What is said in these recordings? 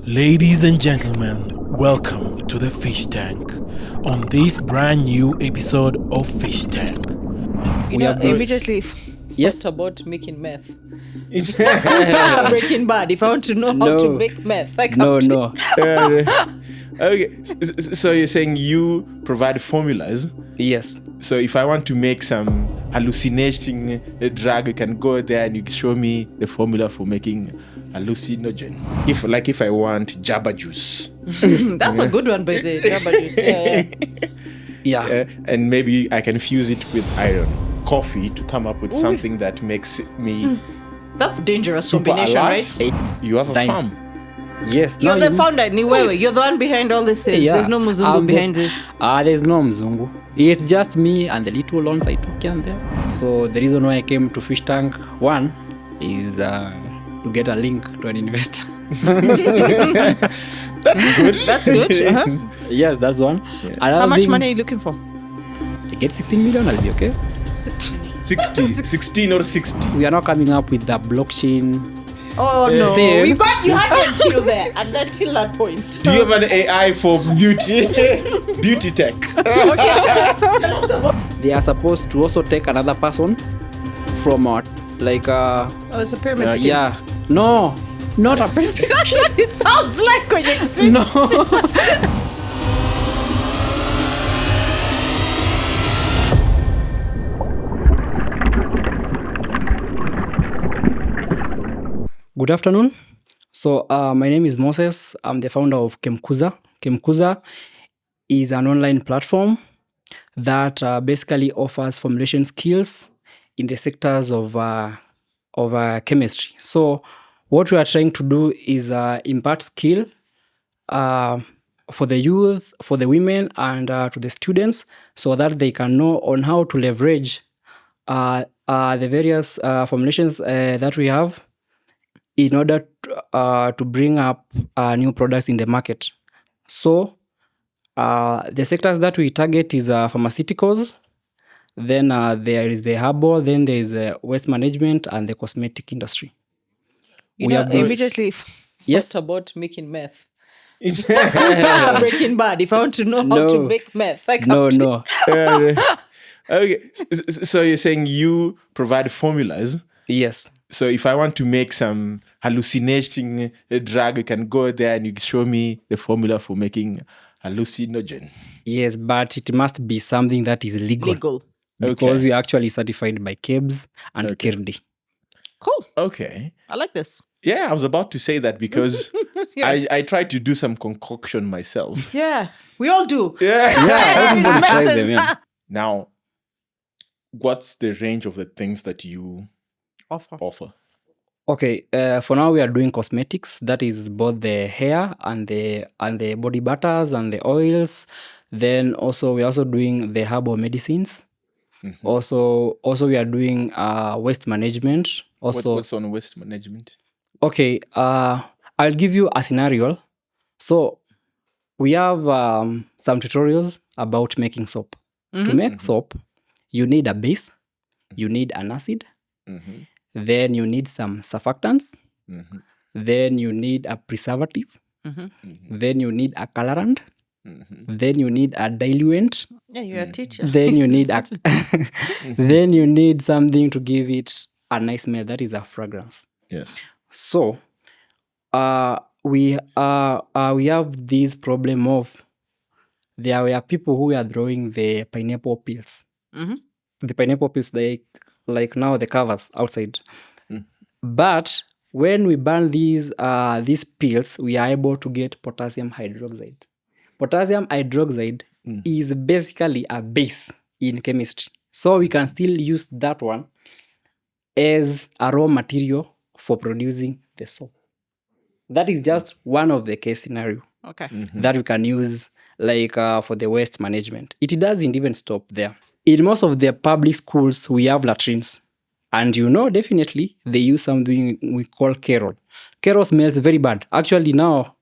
Ladies and gentlemen, welcome to the Fish Tank on this brand new episode of Fish Tank. Immediately Yes. thought about making meth. Breaking Bad. If I want to know how to No. make meth, I No, come to no. Okay, so you're saying you provide formulas. Yes. So if I want to make some hallucinating drug, I can go there and you show me the formula for making hallucinogen. If I want Jabba juice, That's a good one by the Jabba juice. Yeah. and maybe I can fuse it with iron coffee to come up with something that makes me That's dangerous super combination, alert. right? You have a Time. farm. Yes. You're now the founder, Niwewe. You're the one behind all these things. Yeah. There's no Muzungu I'm the- behind this. There's no Mzungu. It's just me and the little loans I took here and there. So the reason why I came to Fish Tank, one, is to get a link to an investor. That's good. That's good. Uh-huh. Yes, that's one. Another How much thing, money are you looking for? I get 16 million, I'll be okay. 16 or 60. We are not coming up with the blockchain. Oh no. Damn. You had until there, and then till that point. Do you have an AI for beauty? Beauty tech. Okay, tell us about. They are supposed to also take another person from Oh, it's a pyramid scheme. yeah. No, not a That's what it sounds like when you explain. No. Good afternoon. So my name is Moses. I'm the founder of Kemkuza. Kemkuza is an online platform that basically offers formulation skills in the sectors of chemistry. So what we are trying to do is impart skill for the youth, for the women, and to the students, so that they can know on how to leverage the various formulations that we have in order to bring up new products in the market. So the sectors that we target is pharmaceuticals, then there is the herbal, then there is waste management and the cosmetic industry. You We know, are both- immediately Yes. thought about making meth. Breaking Bad. If I want to know how to No. make meth, I come No, to no. Okay, so you're saying you provide formulas. Yes. So if I want to make some hallucinating drug, I can go there and you show me the formula for making hallucinogen. Yes, but it must be something that is legal. legal. Because Okay. we are actually certified by KEBS and Okay. KIRDI. Cool. Okay. I like this. Yeah, I was about to say that because Yeah. I tried to do some concoction myself. Yeah, we all do. Yeah. Everybody tries Messes. them, yeah. Now, what's the range of the things that you Offer. offer? Okay, for now we are doing cosmetics. That is both the hair and the body butters and the oils. Then also we are also doing the herbal medicines. Mm-hmm. Also we are doing waste management. Also, What's on waste management? okay, I'll give you a scenario. So we have some tutorials about making soap. To make soap, you need a base, you need an acid, Mm-hmm. then you need some surfactants, Mm-hmm. then you need a preservative, then you need a colorant, Mm-hmm. then you need a diluent, Yeah, you're a teacher. then you need a then you need something to give it a nice smell, that is a fragrance. Yes. So we have this problem of there were people who were throwing the pineapple peels. Mhm. The pineapple peels, like now the covers outside. But when we burn these peels, we are able to get potassium hydroxide. Potassium hydroxide is basically a base in chemistry. So we can still use that one as a raw material for producing the soap. That is just one of the case scenario Okay. that we can use for the waste management. It doesn't even stop there. In most of the public schools, we have latrines. And definitely, they use something we call Carol. Carol smells very bad. Actually, now,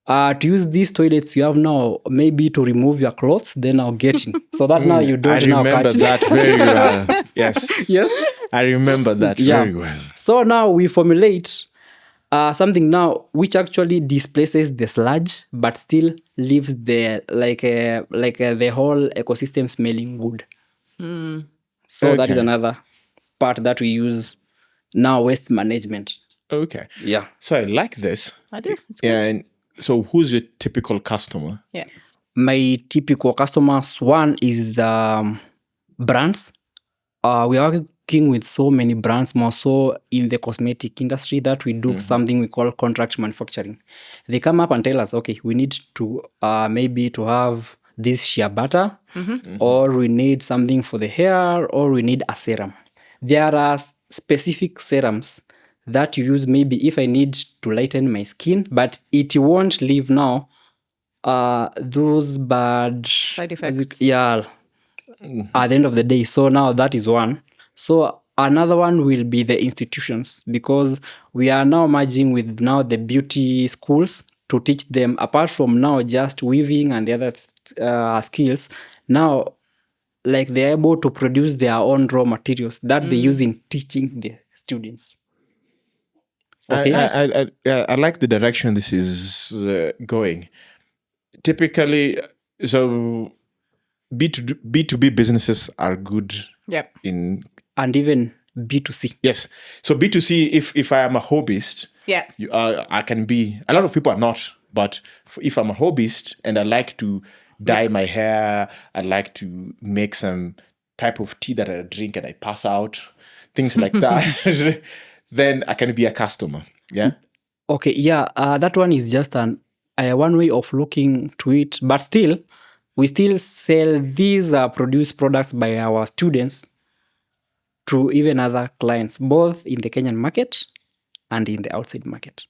to use these toilets, you have now maybe to remove your clothes, then now get in. So that now you I don't now remember catch. that very well. Yes. Yes. I remember that Yeah. very well. So now we formulate something now which actually displaces the sludge but still leaves the the whole ecosystem smelling good. So that is Okay. another part that we use now, waste management. Okay. Yeah. So I like this. I do. It's Yeah. good. And so who's your typical customer? Yeah. My typical customers, one is the brands. We are working with so many brands, more so in the cosmetic industry, that we do something we call contract manufacturing. They come up and tell us, okay, we need to maybe to have this shea butter, or we need something for the hair, or we need a serum. There are specific serums that you use maybe if I need to lighten my skin, but it won't leave now those bad Side effects. yeah, at the end of the day. So now that is one. So another one will be the institutions, because we are now merging with now the beauty schools to teach them, apart from now just weaving and the other skills. Now, like, they're able to produce their own raw materials that they use in teaching the students. Okay. I like the direction this is going. Typically, so B2B businesses are good Yep. in. And even B2C. Yes. So B2C, if I am a hobbyist, Yeah. I can be. A lot of people are not, but if I'm a hobbyist and I like to dye my hair, I like to make some type of tea that I drink and I pass out, things like that, then I can be a customer. Yeah. Okay, yeah, that one is just one way of looking to it, but still, we still sell these produced products by our students to even other clients, both in the Kenyan market and in the outside market.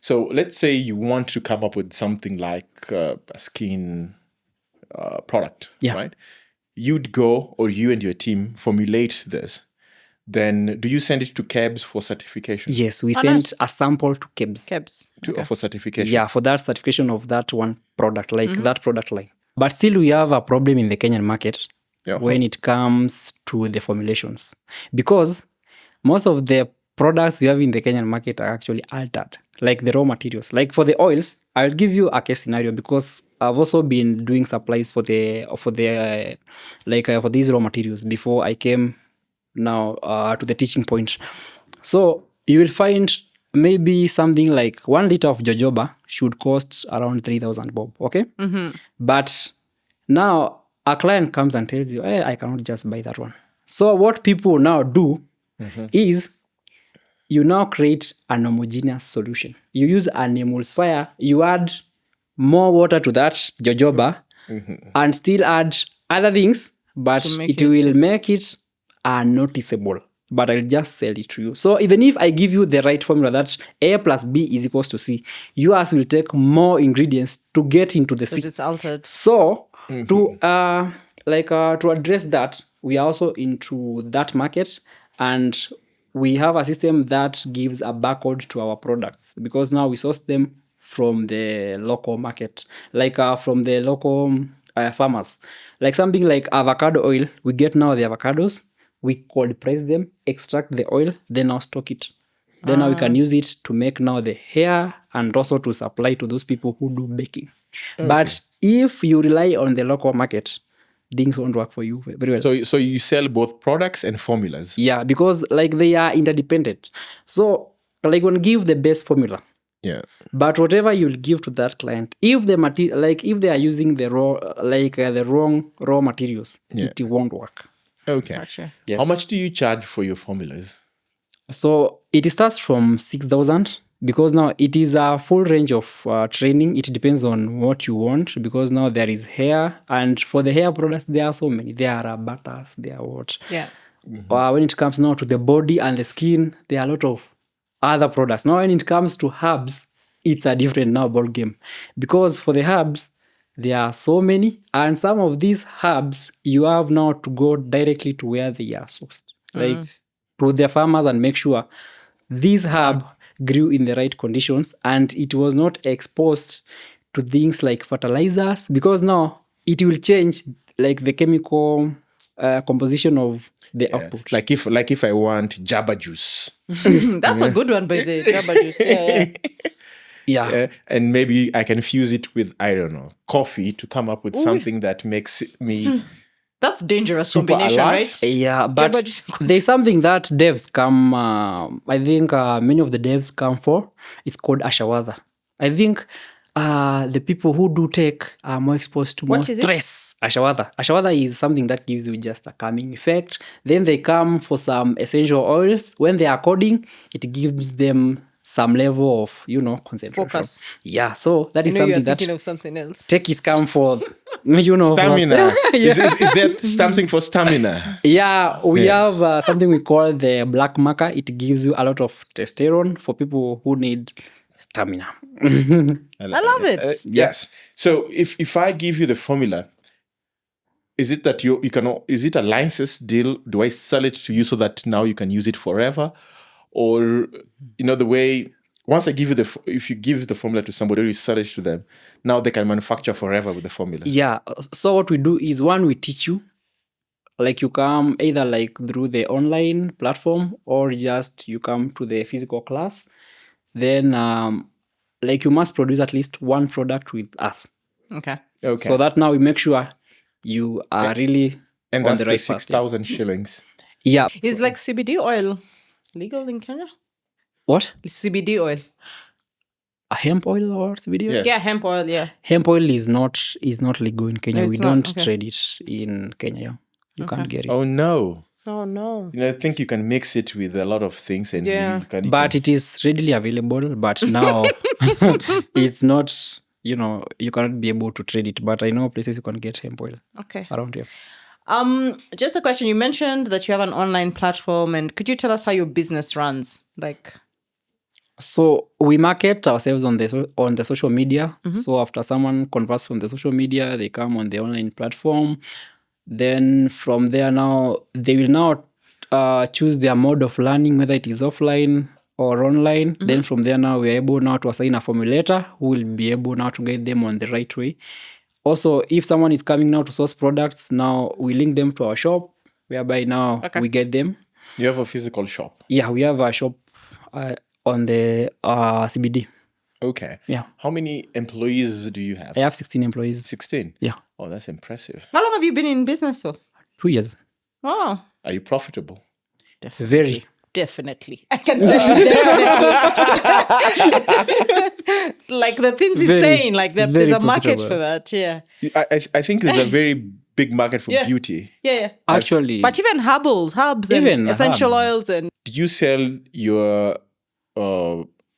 So let's say you want to come up with something like a skin product, Yeah. right? You'd go, or you and your team formulate this. Then do you send it to KEBS for certification? Yes, we Oh, send nice. a sample to KEBS. Kebs. For certification. Yeah, for that certification of that one product, like that product line. But still, we have a problem in the Kenyan market when it comes to the formulations, because most of the products we have in the Kenyan market are actually altered, like the raw materials. Like for the oils, I'll give you a case scenario, because I've also been doing supplies for these raw materials before I came now to the teaching point. So you will find maybe something like 1 liter of jojoba should cost around 3,000 bob. Okay. But now a client comes and tells you, hey, I cannot just buy that one. So what people now do is you now create an homogeneous solution. You use an emulsifier, you add more water to that jojoba and still add other things, but To make it it- will make it unnoticeable. But I'll just sell it to you. So even if I give you the right formula that A plus B is equals to C, yours will take more ingredients to get into the Because C. it's altered. So to address that, we are also into that market, and we have a system that gives a barcode to our products, because now we source them from the local market, like from the local farmers. Like something like avocado oil, we get now the avocados, we cold press them, extract the oil, then now stock it. Then now we can use it to make now the hair and also to supply to those people who do baking. But if you rely on the local market, things won't work for you very well. So you sell both products and formulas. Yeah, because like they are interdependent. So like when give the best formula, Yeah. but whatever you'll give to that client, if the material, like if they are using the wrong raw materials, it won't work. Okay. Gotcha. Yeah. How much do you charge for your formulas? So it starts from 6,000, because now it is a full range of training. It depends on what you want, because now there is hair, and for the hair products there are so many. There are butters, there are what. Yeah. When it comes now to the body and the skin, there are a lot of other products. Now when it comes to herbs, it's a different now ball game, because for the herbs there are so many, and some of these herbs you have now to go directly to where they are sourced, like to the farmers, and make sure this herb grew in the right conditions and it was not exposed to things like fertilizers, because now it will change like the chemical composition of the output. Like if I want jabba juice, That's a good one by the double juice. Yeah. And maybe I can fuse it with, I don't know, coffee to come up with something that makes me That's dangerous super combination, alert. right? Yeah, Jabba but juice. there's something that devs come, I think many of the devs come for. It's called ashawada. I think the people who do tech are more exposed to more What is it? stress. Ashawada. Ashawada is something that gives you just a calming effect. Then they come for some essential oils. When they are coding, it gives them some level of, concentration. Focus. Yeah, so that I is know you're something that thinking of something else. techies come for, for Stamina. Yeah. Is that something for stamina? Yeah, we Yes. have something we call the black marker. It gives you a lot of testosterone for people who need stamina. I love it. Yes. So if I give you the formula, is it that you can? Is it a license deal? Do I sell it to you so that now you can use it forever, or the way? Once I give you if you give the formula to somebody, or you sell it to them, now they can manufacture forever with the formula. Yeah, so what we do is one, we teach you. Like you come either like through the online platform or just you come to the physical class. Then like you must produce at least one product with us. Okay. Okay. So that now we make sure you are really and on that's the the right path. 6,000 shillings. Yeah. Is like CBD oil legal in Kenya? What? CBD oil. A hemp oil or CBD oil? Yes. Yeah, hemp oil, yeah. Hemp oil is not legal in Kenya. No, We it's not, don't okay. trade it in Kenya. Yeah. You can't get it. Oh no. Oh no. I think you can mix it with a lot of things and Yeah. But it is readily available. But now it's not, you cannot be able to trade it. But I know places you can get hemp oil Okay. around here. Just a question. You mentioned that you have an online platform, and could you tell us how your business runs? Like, So we market ourselves on the social media. So after someone converts from the social media, they come on the online platform. Then from there now, they will now choose their mode of learning, whether it is offline or online. Then from there now, we're able now to assign a formulator who will be able now to guide them on the right way. Also, if someone is coming now to source products, now we link them to our shop, whereby now we get them. You have a physical shop. Yeah, we have a shop on the CBD. Okay. Yeah. How many employees do you have? I have 16 employees. 16? Yeah. Oh, that's impressive. how long have you been in business for? 2 years. Oh, Are you profitable? Very. definitely. I can tell you definitely. Like the things he's Very, saying, like there's very a market profitable. for that. Yeah. I think there's a very big market for Yeah. beauty. Yeah. Actually, But even herbs Even and essential herbs. oils and Do you sell your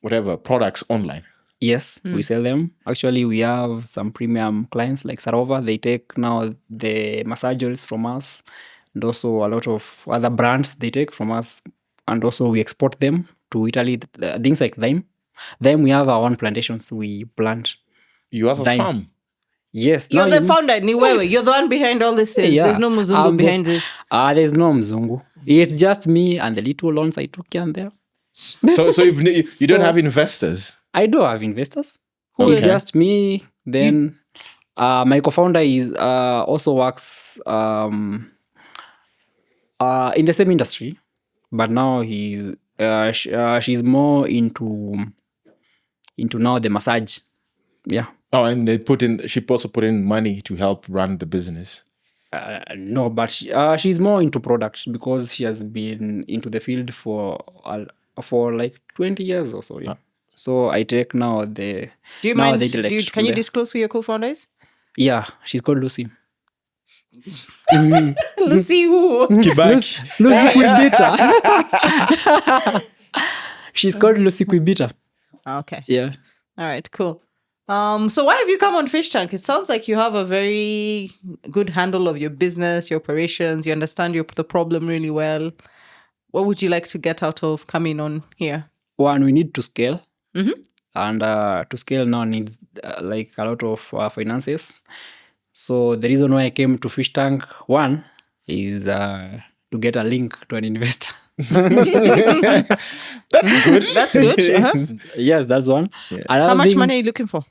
whatever products online? yes, we sell them. Actually, we have some premium clients like Sarova. They take now the massage oils from us, and also a lot of other brands they take from us. And also we export them to Italy. Things like thyme. Then we have our own plantations. We plant. You have a Thyme. farm. Yes. you're now the founder, Niwewe. You're the one behind all these things. Yeah. There's no Muzungu behind this. There's no Mzungu. It's just me and the little loans I took here and there. So you don't have investors. I do have investors. Who It's is- just me. Then my co-founder is also works in the same industry, but now she's more into now the massage. Yeah. Oh, and she also put in money to help run the business. No, but she's more into products because she has been into the field for like 20 years or so. Yeah. So I take now the. Do you now mind? the intellect Can you from there. disclose who your co-founder is? Yeah, she's called Lucy. Lucy who? Kibaki. Lucy Quibita. She's called Lucy Quibita. Okay. Yeah. All right, cool. So why have you come on Fish Tank? It sounds like you have a very good handle of your business, your operations. You understand the problem really well. What would you like to get out of coming on here? One, we need to scale. And to scale now needs like a lot of finances. So the reason why I came to Fish Tank, one, is to get a link to an investor. That's good. That's good. Uh-huh. Yes, that's one. Another How much thing, money are you looking for?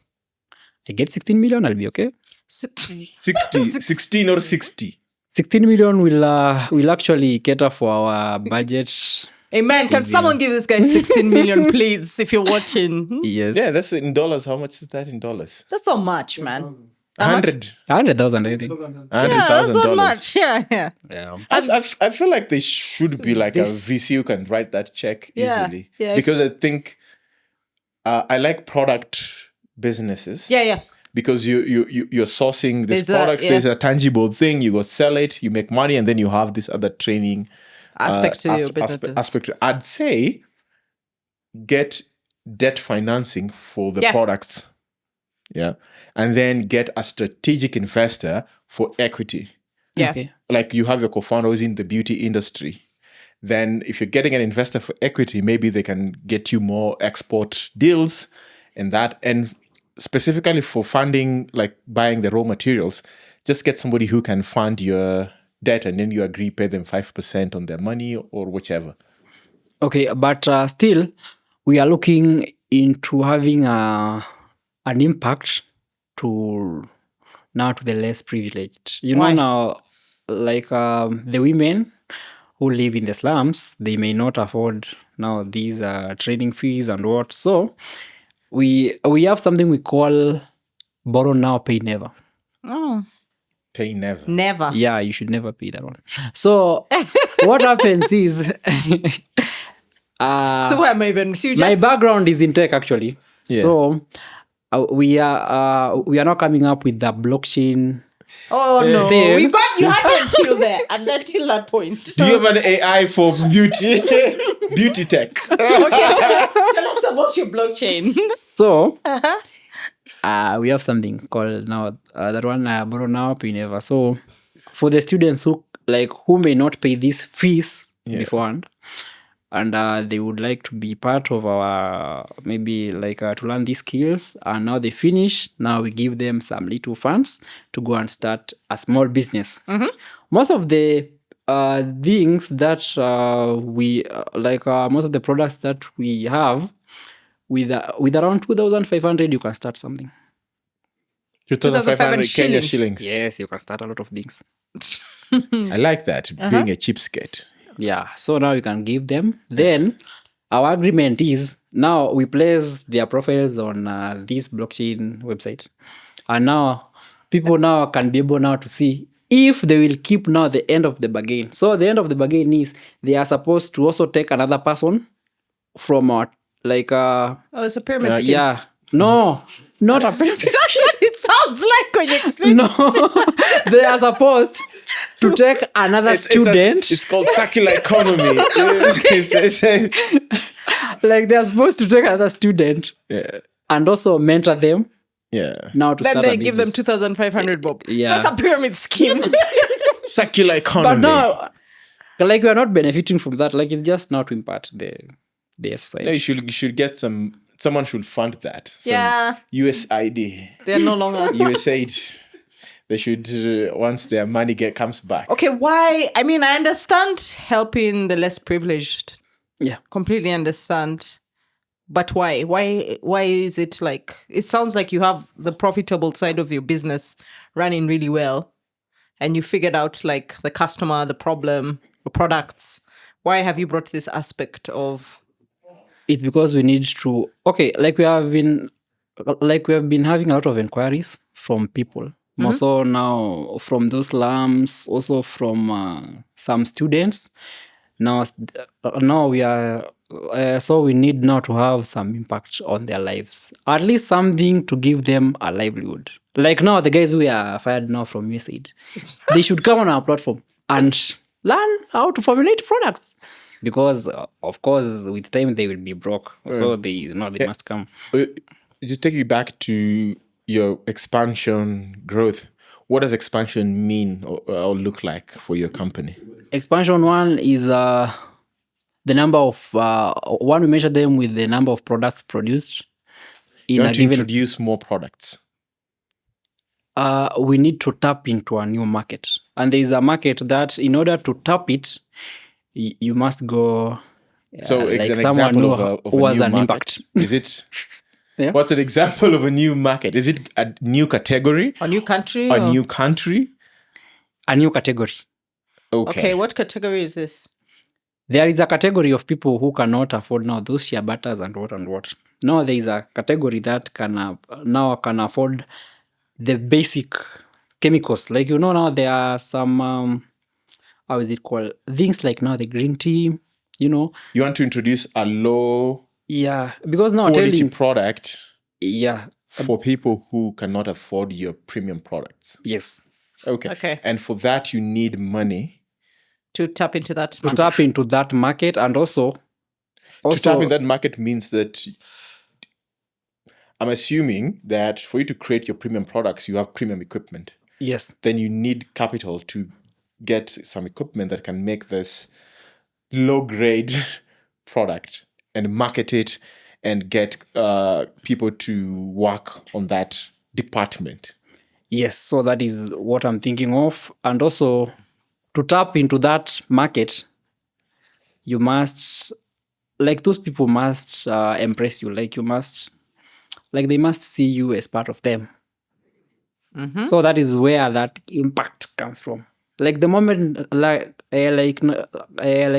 I get 16 million, I'll be okay. 16 or 60. 16 million will actually cater for our budget Amen. Can someone give this guy 16 million, please, if you're watching? Yes. Yeah, that's in dollars. How much is that in dollars? That's not much, man. How much? 100. 100,000, I think. Yeah, that's not $100,000. much. Yeah. Yeah. I feel like there should be like This- a VC who can write that check Yeah, easily. yeah, Because I think I like product businesses. Yeah. Because you're sourcing these There's a- products. yeah. There's a tangible thing. You go sell it, you make money, and then you have this other training Aspect to your business. aspect. I'd say get debt financing for the Yeah. products. Yeah. And then get a strategic investor for equity. Yeah. Okay. Like you have your co-founder who's in the beauty industry. Then if you're getting an investor for equity, maybe they can get you more export deals and specifically for funding, like buying the raw materials, just get somebody who can fund your debt and then you agree, pay them 5% on their money or whichever. Okay, but still, we are looking into having an impact to the less privileged. You Why? know now, like the women who live in the slums, they may not afford now these training fees and what. So we have something we call borrow now, pay never. Oh, Pay never. never. Yeah, you should never pay that one. So what happens is So where am I even? So you my just background is in tech actually. Yeah. So we are now coming up with the blockchain. oh no, Then- you had me until there, and then till that point. Do you have an AI for beauty? Beauty tech. Okay, tell us about your blockchain. So we have something called now that one borrow now pay never. So for the students who may not pay these fees beforehand, and they would like to be part of our maybe to learn these skills, and now they finish. Now we give them some little funds to go and start a small business. Most of the things that we most of the products that we have with around 2,500 you can start something. 2,500 Kenya shillings. Yes, you can start a lot of things. I like that. Being a cheapskate. Yeah, so now you can give them. Then our agreement is now we place their profiles on this blockchain website, and now people now can be able now to see if they will keep now the end of the bargain. So the end of the bargain is they are supposed to also take another person from Oh, it's a pyramid scheme. yeah, no, not a pyramid. That's what it sounds like when you explain. No, they are supposed to take another student. It's called circular economy. They are supposed to take another student Yeah. and also mentor them Yeah. now to Then start they a give them business. 2,500 bob. Yeah. So that's a pyramid scheme. Circular But economy. now, we are not benefiting from that. It's just not to impact the society. No, you should get someone should fund that. Some Yeah. USAID. They're no longer. USAID. They should once their money comes back. Okay, why? I mean, I understand helping the less privileged. Yeah. Completely understand. But why? Why is it like, it sounds like you have the profitable side of your business running really well and you figured out like the customer, the problem, the products. Why have you brought this aspect of, It's because we need to we have been having a lot of inquiries from people. More so now from those slums, also from some students. Now we are so we need now to have some impact on their lives. At least something to give them a livelihood. Like now the guys who are fired now from USAID, they should come on our platform and learn how to formulate products. Because of course with time they will be broke. So they must come. Just take you back to your expansion growth. What does expansion mean or look like for your company? Expansion one is the number of one we measure them with the number of products produced in You a want to given. introduce more products. We need to tap into a new market, and there is a market that in order to tap it, you must go. So it's an someone example of who a has new an market. impact. Is it? Yeah. What's an example of a new market? Is it a new category? a new country? A or- new country? A new category. Okay. Okay, what category is this? there is a category of people who cannot afford now those shea butters and what and what. Now there is a category that can afford the basic chemicals. Like now there are some how is it called? Things like now the green tea. You want to introduce a low Yeah, because now quality telling product yeah for people who cannot afford your premium products. yes Okay. And for that, you need money. To tap into that to market. tap into that market and also To tap in that market means that I'm assuming that for you to create your premium products, you have premium equipment. yes Then you need capital to get some equipment that can make this low grade product and market it and get people to work on that department. yes, so that is what I'm thinking of. And also to tap into that market, you must like those people must impress you. Like they must see you as part of them. So that is where that impact comes from. Like the moment like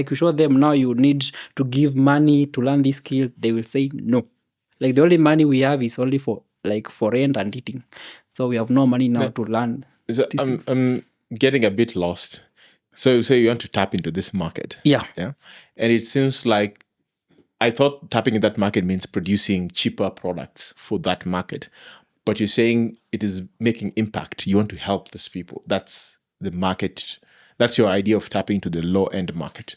you show them now you need to give money to learn this skill, they will say no. Like the only money we have is only for rent and eating. So we have no money now to learn. So these things. I'm getting a bit lost. So you want to tap into this market. Yeah. And it seems like I thought tapping in that market means producing cheaper products for that market. But you're saying it is making impact. You want to help these people. That's the market. That's your idea of tapping into the low end market.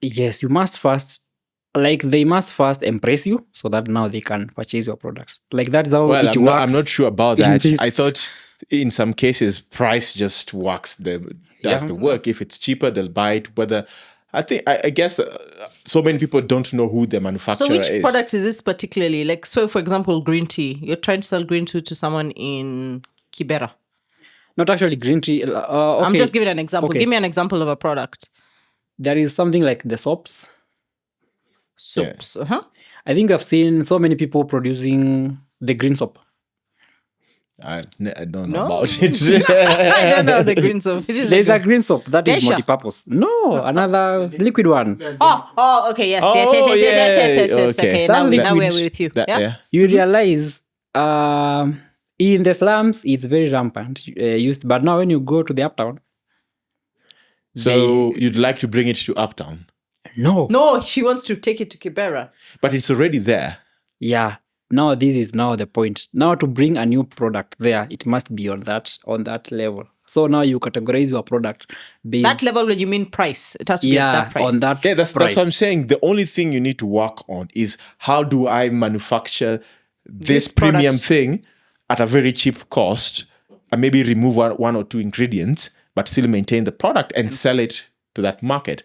Yes, you must first they must first impress you so that now they can purchase your products. Like that's how Well, it I'm works. not sure about in that. this- I thought in some cases price just does the work. If it's cheaper, they'll buy it. Whether I guess so many people don't know who the manufacturer So which is. products is this particularly? Like, so for example, green tea. You're trying to sell green tea to someone in Kibera. Not actually green tea. Okay. I'm just giving an example. Okay. Give me an example of a product. There is something like the soaps. Soaps. I think I've seen so many people producing the green soap. I don't know No. about it. I don't know the green soap. Which is There's the a green soap that is Geisha. multi-purpose. No, another liquid one. Oh, okay, yes, Oh, yes. okay. Okay, That now liquid- we're with you. That- Yeah. yeah. You realize in the slums it's very rampant used, but now when you go to the uptown, So you'd like to bring it to Uptown, no. No, she wants to take it to Kibera. but it's already there. Yeah. Now this is now the point. Now to bring a new product there, it must be on that level. So now you categorize your product based That level when you mean price. It has to be at that price. on that Yeah, that's price. what I'm saying. The only thing you need to work on is how do I manufacture this premium product. thing at a very cheap cost and maybe remove one or two ingredients, but still maintain the product and sell it to that market.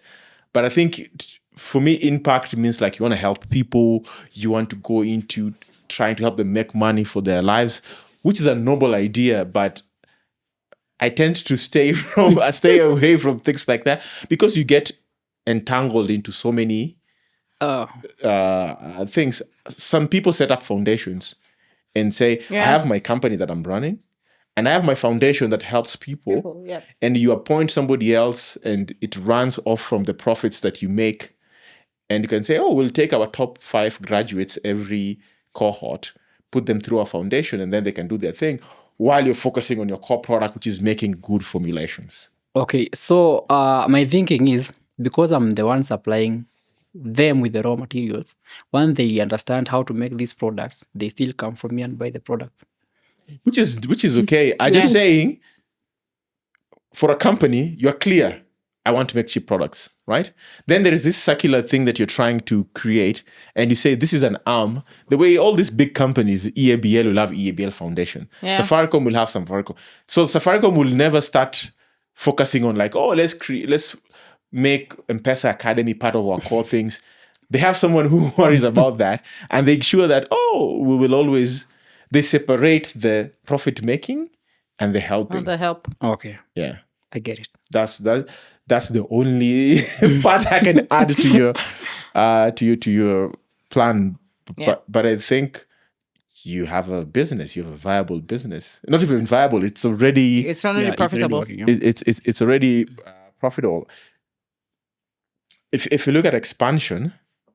But I think for me, impact means like you want to help people, you want to go into trying to help them make money for their lives, which is a noble idea, but I tend to stay away from things like that because you get entangled into so many things. Some people set up foundations and say, I have my company that I'm running and I have my foundation that helps people. yeah. And you appoint somebody else and it runs off from the profits that you make. And you can say, oh, we'll take our top 5 graduates every cohort, put them through our foundation, and then they can do their thing while you're focusing on your core product, which is making good formulations. Okay, so my thinking is because I'm the one supplying them with the raw materials, once they understand how to make these products, they still come from me and buy the products. Which is okay. I'm just saying, for a company, you're clear. I want to make cheap products, right? Then there is this circular thing that you're trying to create, and you say this is an arm. The way all these big companies, EABL will have EABL Foundation. Yeah. Safaricom will have Safaricom. So Safaricom will never start focusing on like, oh, let's make M-Pesa Academy part of our core things. They have someone who worries about that, and they ensure that we will always. They separate the profit making and the helping. The help. Okay, Yeah. I get it. That's the only part I can add to your plan. Yeah. But I think you have a business. You have a viable business. Not even viable. It's already It's not really Yeah, it's already profitable. working, yeah. it's already profitable. if you look at expansion,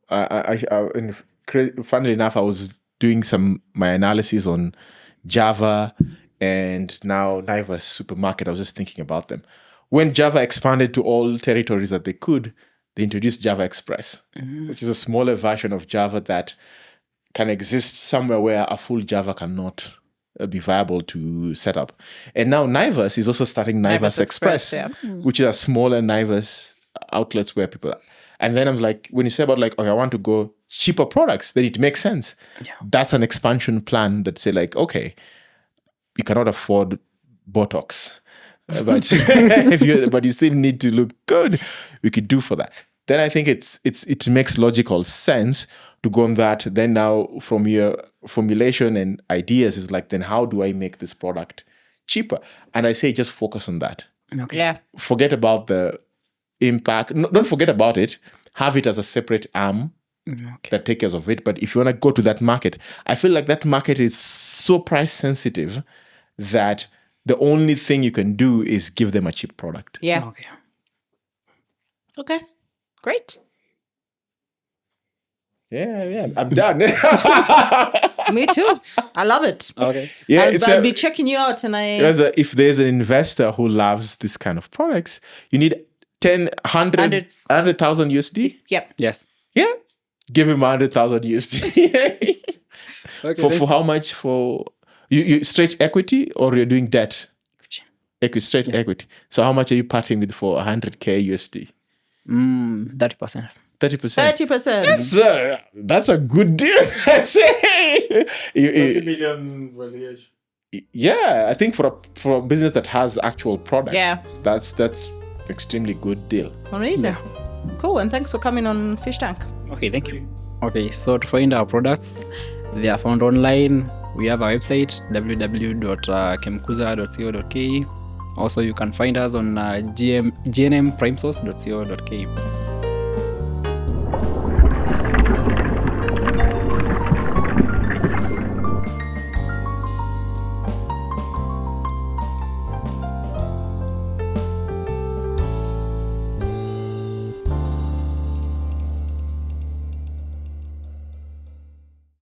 funnily enough, I was doing my analysis on Java and now Naivas Supermarket. I was just thinking about them. When Java expanded to all territories that they could, they introduced Java Express, which is a smaller version of Java that can exist somewhere where a full Java cannot be viable to set up. And now Naivas is also starting Naivas Express, which is a smaller Naivas outlets where people are. And then I'm like, when you say about like, okay, I want to go cheaper products, then it makes sense. Yeah. That's an expansion plan that say like, okay, you cannot afford Botox, but but you still need to look good. We could do for that. Then I think it makes logical sense to go on that. Then now from your formulation and ideas is like, then how do I make this product cheaper? And I say just focus on that. Okay. Yeah. Forget about the impact. No, don't forget about it. Have it as a separate arm that takes care of it. But if you want to go to that market, I feel like that market is so price sensitive that the only thing you can do is give them a cheap product. Yeah. Okay. Great. Yeah. I'm done. Me too. I love it. Okay. Yeah, I'll be checking you out, and if there's an investor who loves this kind of products, you need 100,000 USD. Yep. Yes. Yeah. Give him 100,000 USD. Okay, for how much? For you straight equity or you're doing debt? Equity, straight equity. So how much are you parting with for 100K USD? 30%. 30%. That's a good deal. I say. 30 million valuation. Yeah, I think for a business that has actual products, that's extremely good deal. Amazing. Cool, and thanks for coming on Fish Tank. Okay, thank you. Okay, so to find our products, they are found online. We have our website, www.kemkuza.co.ke. Also, you can find us on gnmprimesource.co.ke.